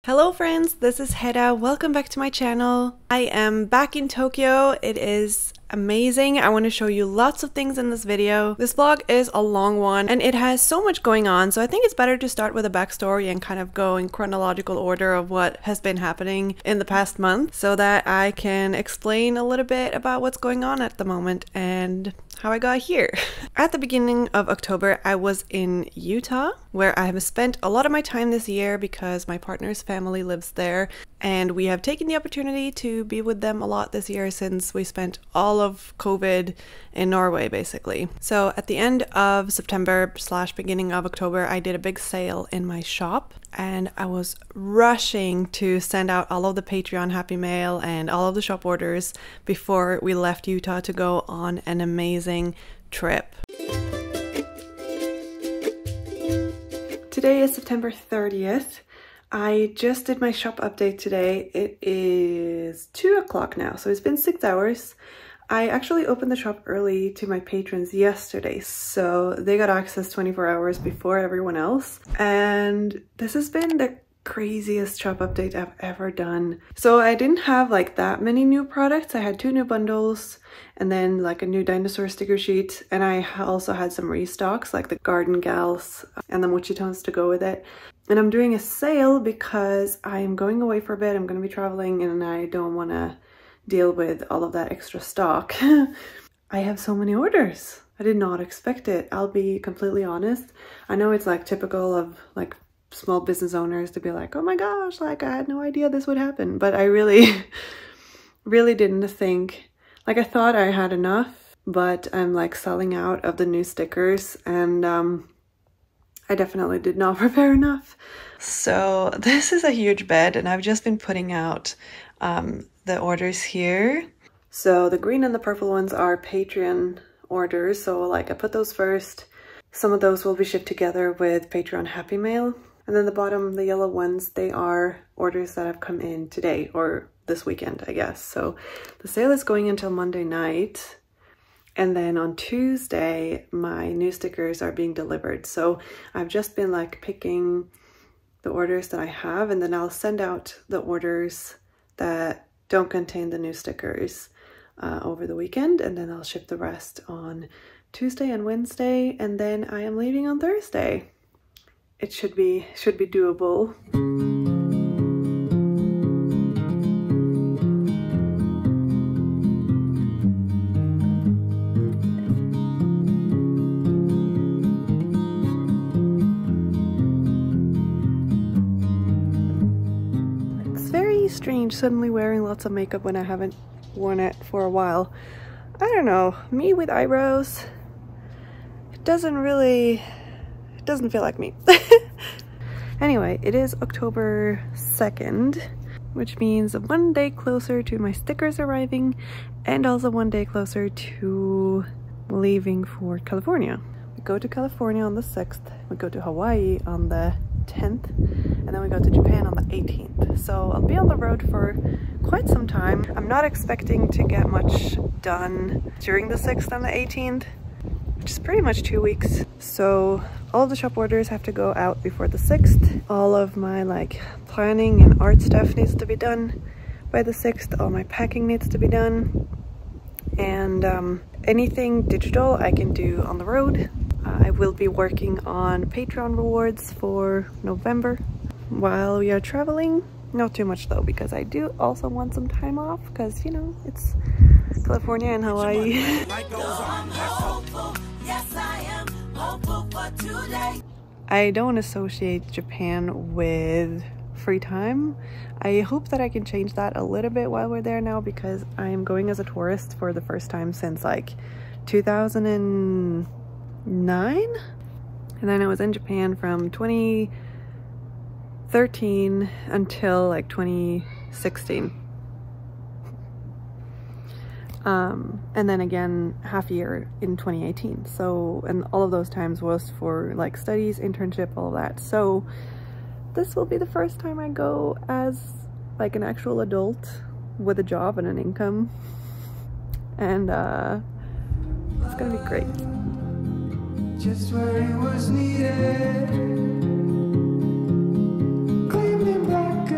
Hello friends, this is Hera. Welcome back to my channel. I am back in Tokyo. It is amazing. I want to show you lots of things in this video. This vlog is a long one and it has so much going on, so I think it's better to start with a backstory and kind of go in chronological order of what has been happening in the past month so that I can explain a little bit about what's going on at the moment and how I got here. At the beginning of October, I was in Utah, where I have spent a lot of my time this year because my partner's family lives there, and we have taken the opportunity to be with them a lot this year since we spent all of COVID in Norway, basically. So at the end of September / beginning of October, I did a big sale in my shop, and I was rushing to send out all of the Patreon Happy Mail and all of the shop orders before we left Utah to go on an amazing trip. Today is September 30th. I just did my shop update today. It is 2 o'clock now, so it's been 6 hours. I actually opened the shop early to my patrons yesterday, so they got access 24 hours before everyone else. And this has been the craziest shop update I've ever done. So I didn't have like that many new products. I had 2 new bundles and then like a new dinosaur sticker sheet, and I also had some restocks like the garden gals and the mochi tones to go with it. And I'm doing a sale because I'm going away for a bit. I'm going to be traveling and I don't want to deal with all of that extra stock. I have so many orders. I did not expect it. I'll be completely honest. I know it's like typical of like small business owners to be like, oh my gosh, like I had no idea this would happen. But I really didn't think, like I thought I had enough, but I'm like selling out of the new stickers, and I definitely did not prepare enough. So this is a huge bed, and I've just been putting out the orders here. So the green and the purple ones are Patreon orders, so like I put those first. Some of those will be shipped together with Patreon Happy Mail. And then the bottom, the yellow ones, they are orders that have come in today or this weekend, I guess. So the sale is going until Monday night. And then on Tuesday, my new stickers are being delivered. So I've just been like picking the orders that I have, and then I'll send out the orders that don't contain the new stickers over the weekend, and then I'll ship the rest on Tuesday and Wednesday, and then I am leaving on Thursday. It should be doable. It's very strange suddenly wearing lots of makeup when I haven't worn it for a while. I don't know, me with eyebrows, it doesn't feel like me. Anyway, it is October 2nd, which means 1 day closer to my stickers arriving and also 1 day closer to leaving for California. We go to California on the 6th, we go to Hawaii on the 10th, and then we go to Japan on the 18th. So I'll be on the road for quite some time. I'm not expecting to get much done during the 6th and the 18th, which is pretty much 2 weeks. So all of the shop orders have to go out before the 6th. All of my like planning and art stuff needs to be done by the 6th. All my packing needs to be done. And anything digital I can do on the road. I will be working on Patreon rewards for November while we are traveling. Not too much though, because I do also want some time off, because you know, it's California and Hawaii. I don't associate Japan with free time. I hope that I can change that a little bit while we're there now, because I am going as a tourist for the first time since like 2009, and then I was in Japan from 2013 until like 2016. And then again half a year in 2018. So, and all of those times was for like studies, internship, all of that. So this will be the first time I go as like an actual adult with a job and an income. And it's gonna be great. Just where it was needed. Claiming back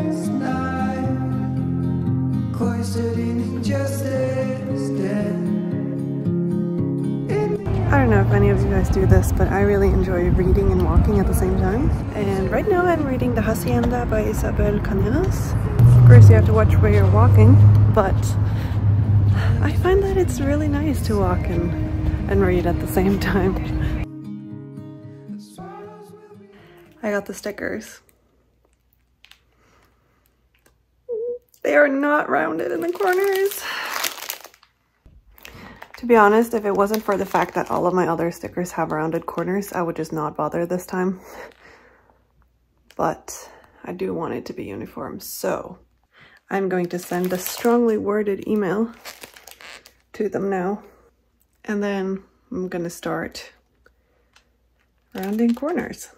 know if any of you guys do this, but I really enjoy reading and walking at the same time. And right now I'm reading The Hacienda by Isabel Canelas. Of course you have to watch where you're walking, but I find that it's really nice to walk and read at the same time. I got the stickers. They are not rounded in the corners. To be honest, if it wasn't for the fact that all of my other stickers have rounded corners, I would just not bother this time. But I do want it to be uniform, so I'm going to send a strongly worded email to them now. And then I'm gonna start rounding corners.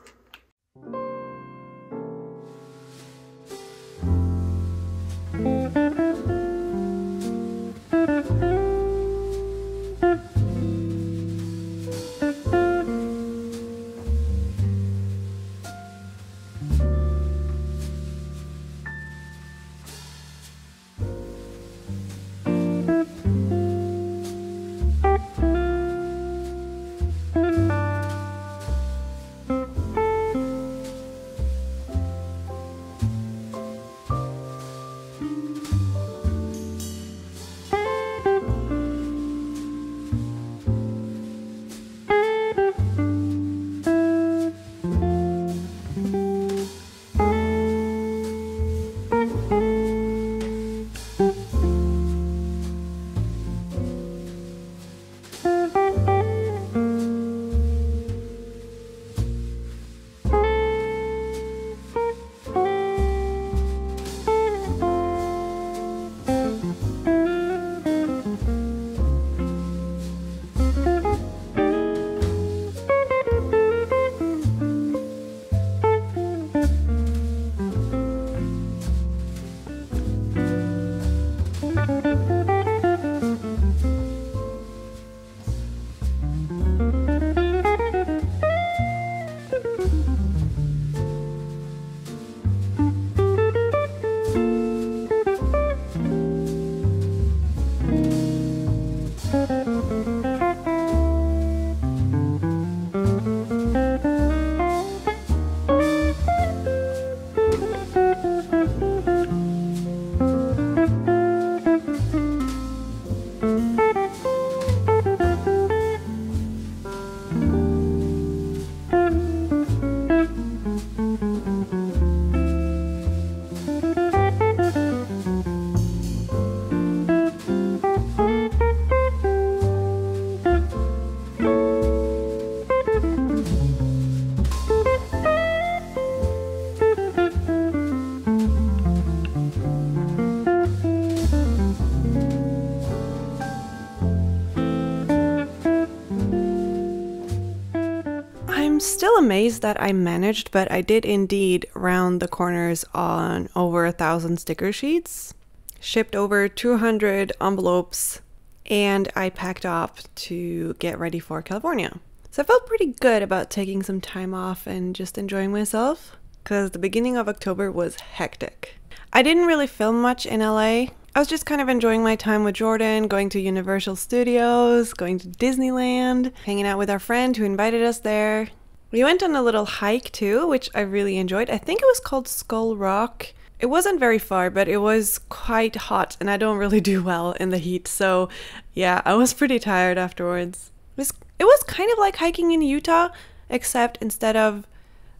Still amazed that I managed, but I did indeed round the corners on over 1,000 sticker sheets, shipped over 200 envelopes, and I packed up to get ready for California. So I felt pretty good about taking some time off and just enjoying myself, because the beginning of October was hectic. I didn't really film much in LA. I was just kind of enjoying my time with Jordan, going to Universal Studios, going to Disneyland, hanging out with our friend who invited us there. We went on a little hike too, which I really enjoyed. I think it was called Skull Rock. It wasn't very far, but it was quite hot and I don't really do well in the heat. So yeah, I was pretty tired afterwards. It was kind of like hiking in Utah, except instead of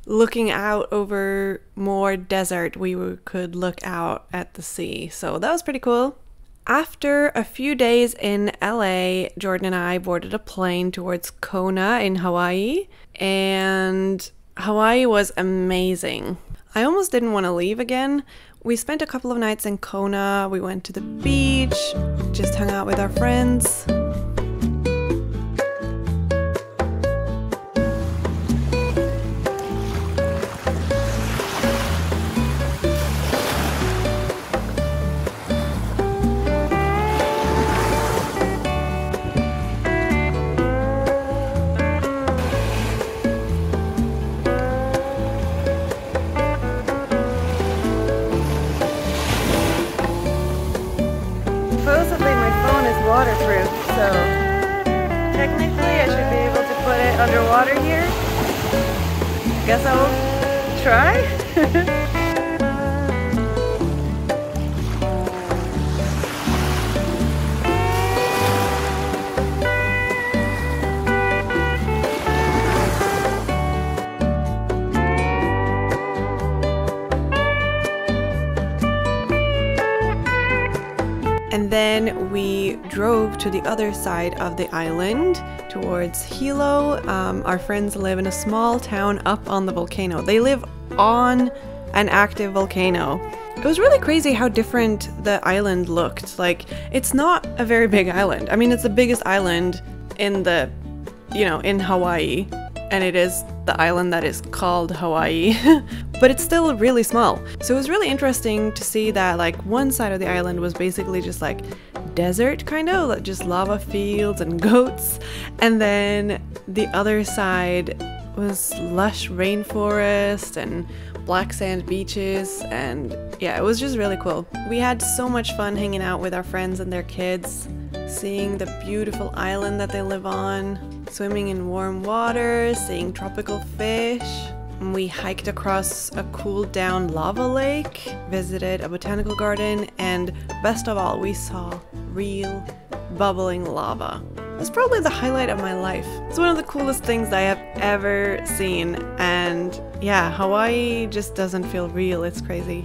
looking out over more desert, we could look out at the sea. So that was pretty cool. After a few days in LA, Jordan and I boarded a plane towards Kona in Hawaii, and Hawaii was amazing. I almost didn't want to leave again. We spent a couple of nights in Kona. We went to the beach, just hung out with our friends. Supposedly my phone is waterproof, so technically I should be able to bit underwater here. Guess I'll try. And then we drove to the other side of the island towards Hilo. Our friends live in a small town up on the volcano. They live on an active volcano. It was really crazy how different the island looked. Like, it's not a very big island. I mean, it's the biggest island in the, in Hawaii. And it is the island that is called Hawaii, but it's still really small. So it was really interesting to see that like one side of the island was basically just like desert kind of, like just lava fields and goats. And then the other side was lush rainforest and black sand beaches, and yeah, it was just really cool. We had so much fun hanging out with our friends and their kids, seeing the beautiful island that they live on, swimming in warm water, seeing tropical fish. And we hiked across a cooled down lava lake, visited a botanical garden, and best of all, we saw real bubbling lava. It's probably the highlight of my life. It's one of the coolest things I have ever seen, and yeah, Hawaii just doesn't feel real. It's crazy.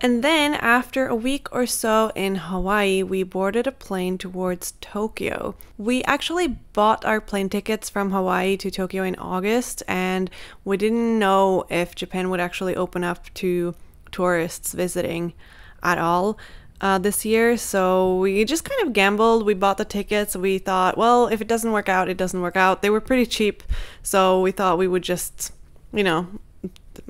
And then after a week or so in Hawaii, we boarded a plane towards Tokyo. We actually bought our plane tickets from Hawaii to Tokyo in August, and we didn't know if Japan would actually open up to tourists visiting at all this year. So we just kind of gambled. We bought the tickets. We thought, well, if it doesn't work out, it doesn't work out. They were pretty cheap, so we thought we would just,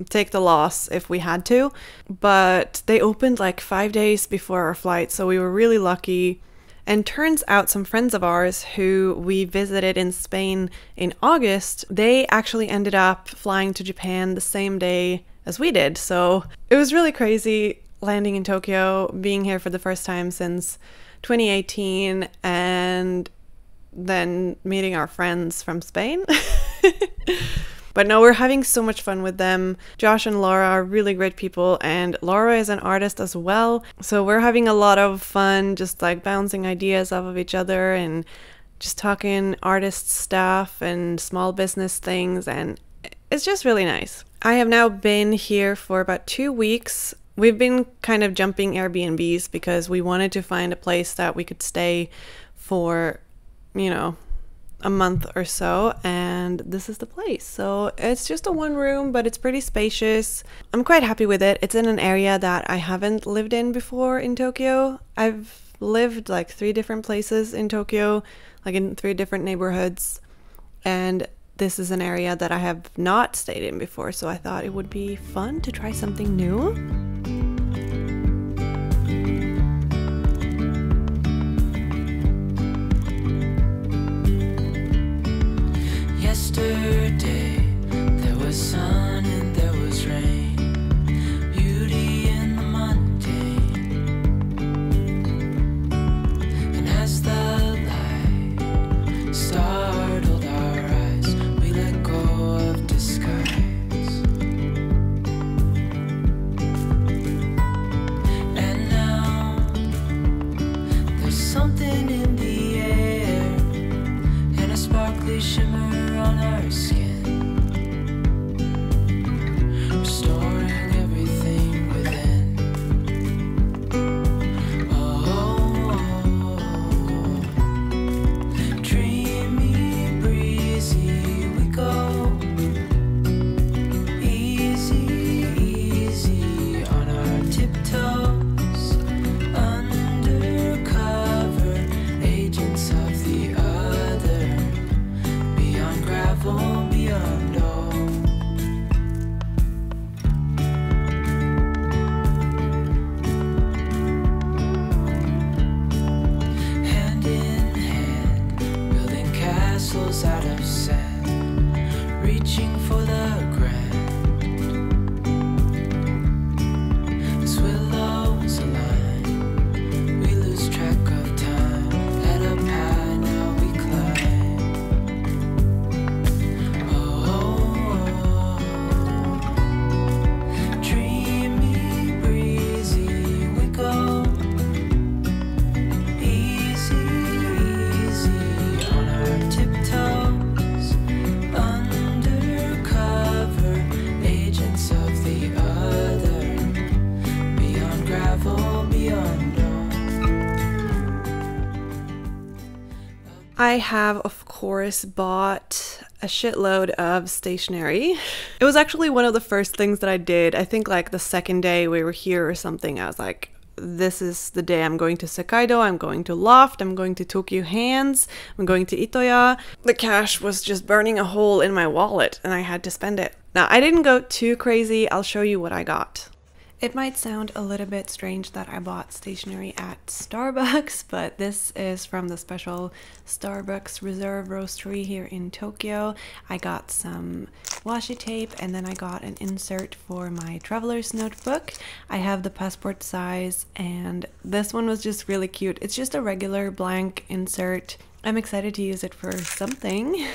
take the loss if we had to. But they opened like 5 days before our flight, so we were really lucky. And turns out some friends of ours who we visited in Spain in August, they actually ended up flying to Japan the same day as we did. So it was really crazy. landing in Tokyo, being here for the first time since 2018, and then meeting our friends from Spain. But no, we're having so much fun with them. Josh and Laura are really great people, and Laura is an artist as well. So we're having a lot of fun, just like bouncing ideas off of each other and just talking artist stuff and small business things, and it's just really nice. I have now been here for about 2 weeks. We've been kind of jumping Airbnbs because we wanted to find a place that we could stay for, you know, a month or so, and this is the place. So it's just a one room, but it's pretty spacious. I'm quite happy with it. It's in an area that I haven't lived in before in Tokyo. I've lived like 3 different places in Tokyo, like in 3 different neighborhoods, and this is an area that I have not stayed in before, so I thought it would be fun to try something new. Yesterday, there was sun and there was rain, beauty in the mundane. And as the light startled our eyes, we let go of disguise. And now, there's something in the air, and a sparkly shimmer on our skin, restoring everything within. Oh, dreamy, breezy, we go. Easy, easy on our tiptoes, undercover agents of the other. Beyond gravel, beyond all. Hand in hand, building castles out of sand, reaching for the grand. As willows align, we lose track of time. Head up high, now we climb. Dreamy, breezy, we go. Easy, easy on our tiptoes, undercover agents of the other. Beyond gravel, beyond all. I have, of course, bought a shitload of stationery. It was actually one of the first things that I did. I think like the second day we were here or something, I was like, this is the day I'm going to Sekaido, I'm going to Loft, I'm going to Tokyo Hands, I'm going to Itoya. The cash was just burning a hole in my wallet and I had to spend it. Now, I didn't go too crazy. I'll show you what I got. It might sound a little bit strange that I bought stationery at Starbucks, but this is from the special Starbucks Reserve Roastery here in Tokyo. I got some washi tape and then I got an insert for my traveler's notebook. I have the passport size and this one was just really cute. It's just a regular blank insert. I'm excited to use it for something.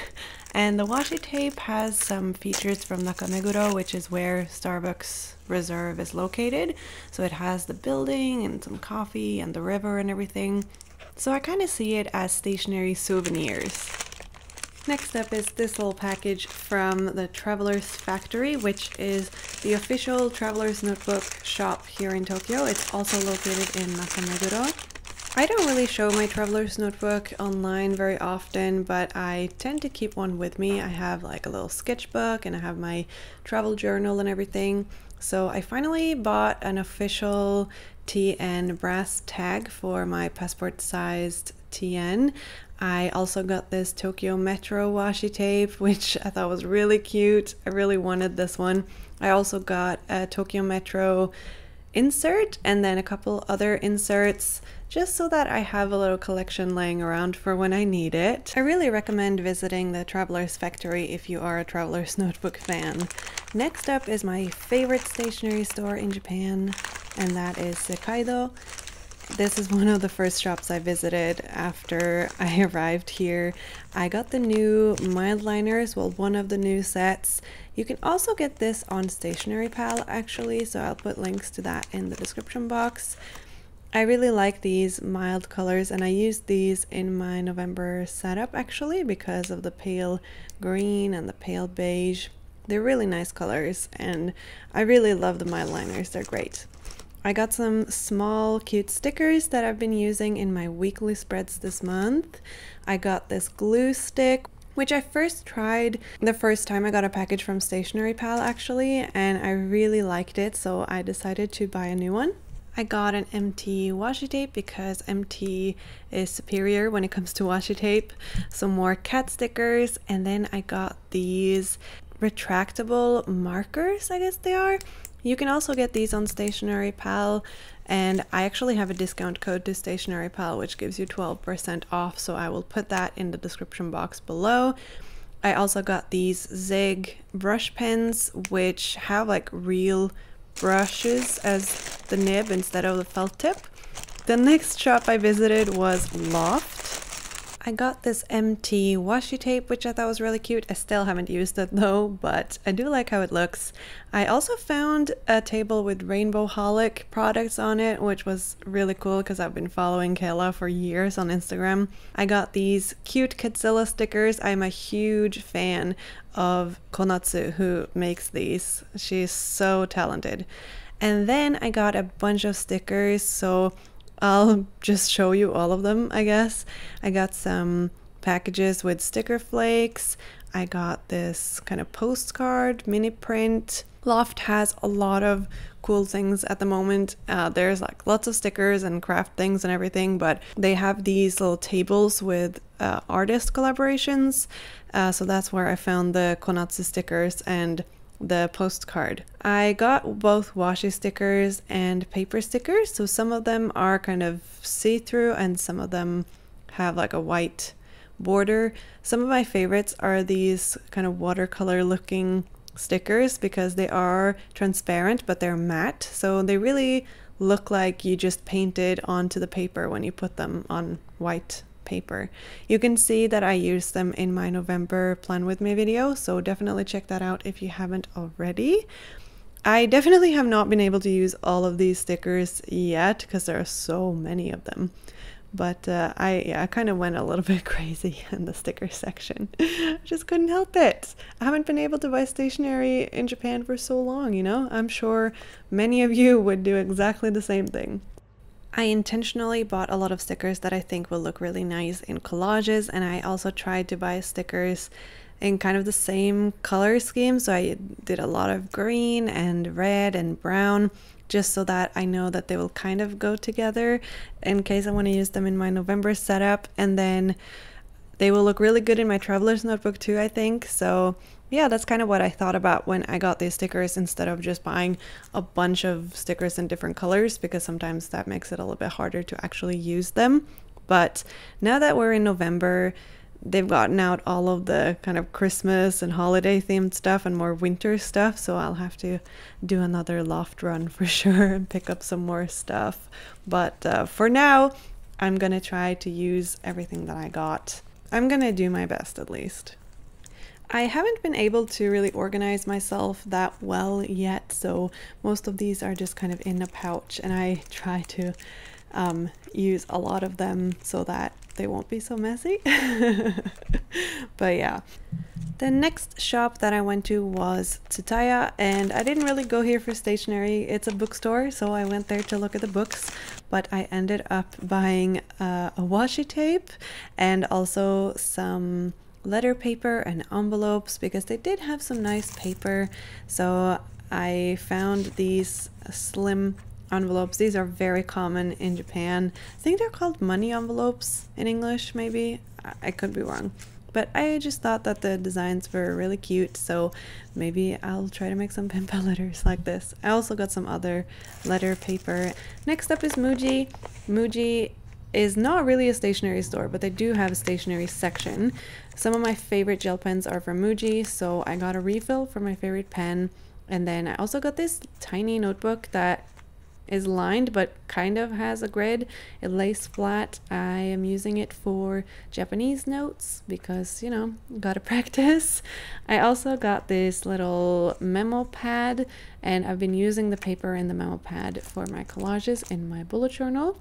And the washi tape has some features from Nakameguro, which is where Starbucks Reserve is located. So it has the building and some coffee and the river and everything. So I kind of see it as stationery souvenirs. Next up is this little package from the Traveler's Factory, which is the official Traveler's Notebook shop here in Tokyo. It's also located in Nakameguro. I don't really show my Traveler's Notebook online very often, but I tend to keep one with me. I have like a little sketchbook and I have my travel journal and everything. So I finally bought an official TN brass tag for my passport-sized TN. I also got this Tokyo Metro washi tape, which I thought was really cute. I really wanted this one. I also got a Tokyo Metro insert and then a couple other inserts. just so that I have a little collection laying around for when I need it. I really recommend visiting the Traveler's Factory if you are a Traveler's Notebook fan. Next up is my favorite stationery store in Japan, and that is Sekaido. This is one of the first shops I visited after I arrived here. I got the new mild liners, well, one of the new sets. You can also get this on Stationery Pal actually, so I'll put links to that in the description box. I really like these mild colors, and I used these in my November setup actually because of the pale green and the pale beige. They're really nice colors, and I really love the mild liners, they're great. I got some small cute stickers that I've been using in my weekly spreads this month. I got this glue stick, which I first tried the first time I got a package from Stationery Pal actually, and I really liked it, so I decided to buy a new one. I got an MT washi tape because MT is superior when it comes to washi tape. Some more cat stickers, and then I got these retractable markers, I guess they are. You can also get these on Stationery Pal, and I actually have a discount code to Stationery Pal which gives you 12% off, so I will put that in the description box below. I also got these Zig brush pens which have like real brushes as the nib instead of the felt tip. The next shop I visited was Loft. I got this MT washi tape, which I thought was really cute. I still haven't used it though, but I do like how it looks. I also found a table with Rainbow Holic products on it, which was really cool because I've been following Kayla for years on Instagram. I got these cute Kidzilla stickers. I'm a huge fan of Konatsu, who makes these. She's so talented. And then I got a bunch of stickers, so I'll just show you all of them, I guess. I got some packages with sticker flakes. I got this kind of postcard, mini print. Loft has a lot of cool things at the moment. There's like lots of stickers and craft things and everything, but they have these little tables with artist collaborations. So that's where I found the Konatsu stickers and the postcard. I got both washi stickers and paper stickers, so some of them are kind of see-through and some of them have like a white border. Some of my favorites are these kind of watercolor looking stickers because they are transparent but they're matte, so they really look like you just painted onto the paper when you put them on white paper. You can see that I used them in my November plan with me video, so definitely check that out if you haven't already. I definitely have not been able to use all of these stickers yet because there are so many of them, but I kind of went a little bit crazy in the sticker section. I just couldn't help it. I haven't been able to buy stationery in Japan for so long, you know? I'm sure many of you would do exactly the same thing. I intentionally bought a lot of stickers that I think will look really nice in collages, and I also tried to buy stickers in kind of the same color scheme, so I did a lot of green and red and brown just so that I know that they will kind of go together in case I want to use them in my November setup, and then they will look really good in my traveler's notebook too, I think. So yeah, that's kind of what I thought about when I got these stickers instead of just buying a bunch of stickers in different colors, because sometimes that makes it a little bit harder to actually use them. But now that we're in November, they've gotten out all of the kind of Christmas and holiday themed stuff and more winter stuff, so I'll have to do another Loft run for sure and pick up some more stuff. But for now, I'm gonna try to use everything that I got. I'm gonna do my best at least. I haven't been able to really organize myself that well yet, so most of these are just kind of in a pouch, and I try to use a lot of them so that they won't be so messy. But yeah. The next shop that I went to was Tsutaya, and I didn't really go here for stationery. It's a bookstore, so I went there to look at the books, but I ended up buying a washi tape and also some letter paper and envelopes because they did have some nice paper. So I found these slim envelopes. These are very common in Japan. I think they're called money envelopes in English, maybe. I could be wrong. but I just thought that the designs were really cute, so maybe I'll try to make some pen pal letters like this. I also got some other letter paper. Next up is Mochi. Mochi is not really a stationery store, but they do have a stationery section. Some of my favorite gel pens are from Mochi, so I got a refill for my favorite pen. And then I also got this tiny notebook that is lined but kind of has a grid. It lays flat. I am using it for Japanese notes because, you know, gotta practice. I also got this little memo pad, and I've been using the paper in the memo pad for my collages in my bullet journal.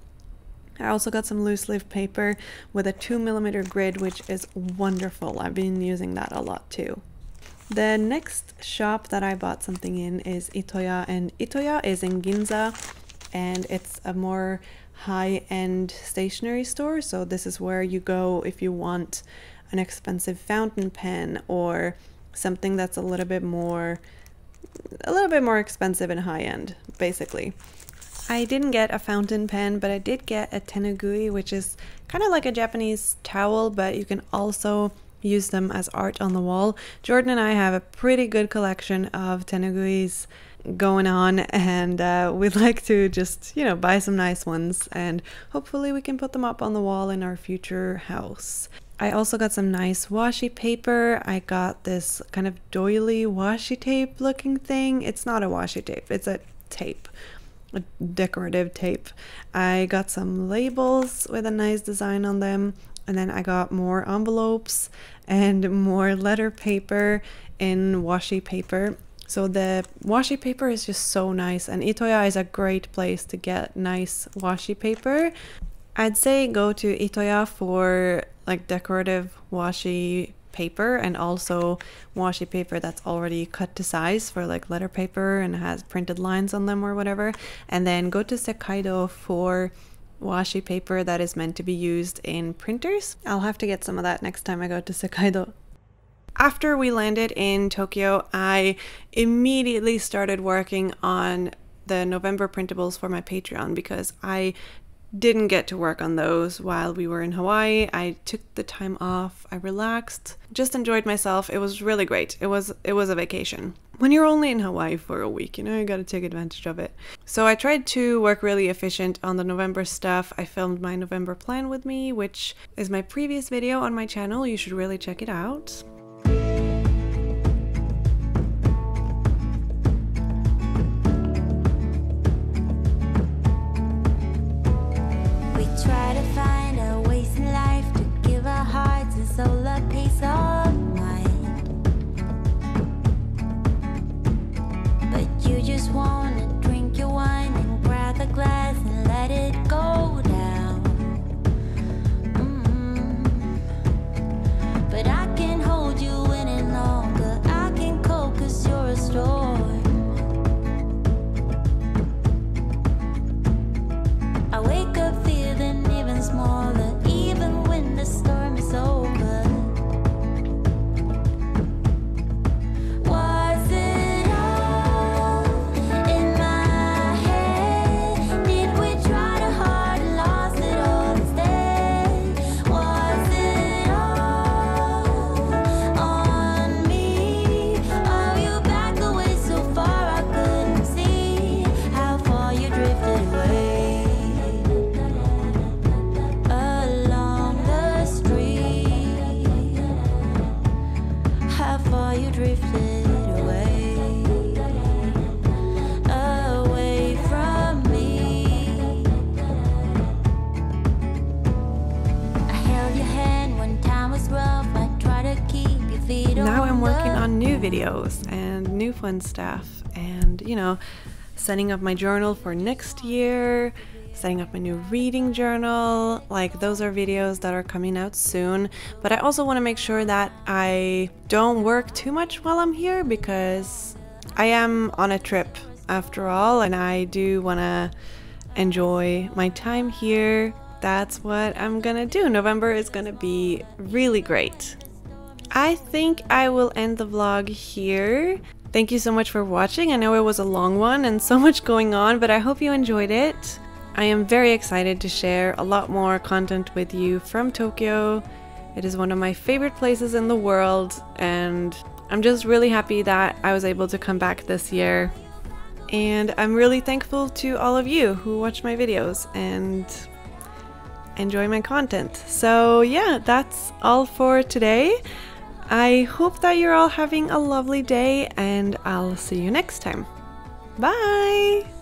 I also got some loose leaf paper with a 2mm grid, which is wonderful. I've been using that a lot too. The next shop that I bought something in is Itoya, and Itoya is in Ginza, and it's a more high-end stationery store. So this is where you go if you want an expensive fountain pen or something that's a little bit more expensive and high-end, basically. I didn't get a fountain pen, but I did get a tenugui, which is kind of like a Japanese towel, but you can also use them as art on the wall. Jordan and I have a pretty good collection of tenuguis going on, and we'd like to just, you know, buy some nice ones, and hopefully we can put them up on the wall in our future house. I also got some nice washi paper. I got this kind of doily washi tape looking thing. It's not a washi tape, it's a tape. A decorative tape. I got some labels with a nice design on them, and then I got more envelopes and more letter paper in washi paper. So the washi paper is just so nice, and Itoya is a great place to get nice washi paper. I'd say go to Itoya for like decorative washi paper, and also washi paper that's already cut to size for like letter paper and has printed lines on them or whatever. And then go to Sekaido for washi paper that is meant to be used in printers. I'll have to get some of that next time I go to Sekaido. After we landed in Tokyo, I immediately started working on the November printables for my Patreon because I didn't get to work on those while we were in Hawaii. I took the time off, I relaxed, just enjoyed myself. It was really great. It was a vacation. When you're only in Hawaii for a week, you know, you gotta take advantage of it. So I tried to work really efficient on the November stuff. I filmed my November plan with me, which is my previous video on my channel. You should really check it out. Try to find a ways in life to give our hearts and soul a peace of mind. But you just wanna drink your wine and grab the glass and let it go down. But I can't hold you any longer. I can cope 'cause you're a storm. I wake up feeling even smaller, even when the storm is over. Was it all in my head? Did we try too hard and lost it all instead? Was it all on me? Oh, you backed away so far I couldn't see how far you drifted away. You drifted away, away from me. I held your hand when time was rough. I tried to keep your feet on. Now I'm working on new videos and new fun stuff, and you know, setting up my journal for next year, setting up my new reading journal. Like, those are videos that are coming out soon. But I also want to make sure that I don't work too much while I'm here, because I am on a trip after all, and I do want to enjoy my time here. That's what I'm gonna do. November is gonna be really great. I think I will end the vlog here. Thank you so much for watching. I know it was a long one and so much going on, but I hope you enjoyed it. I am very excited to share a lot more content with you from Tokyo It is one of my favorite places in the world, and I'm just really happy that I was able to come back this year. And I'm really thankful to all of you who watch my videos and enjoy my content. So yeah, that's all for today. I hope that you're all having a lovely day, and I'll see you next time. Bye!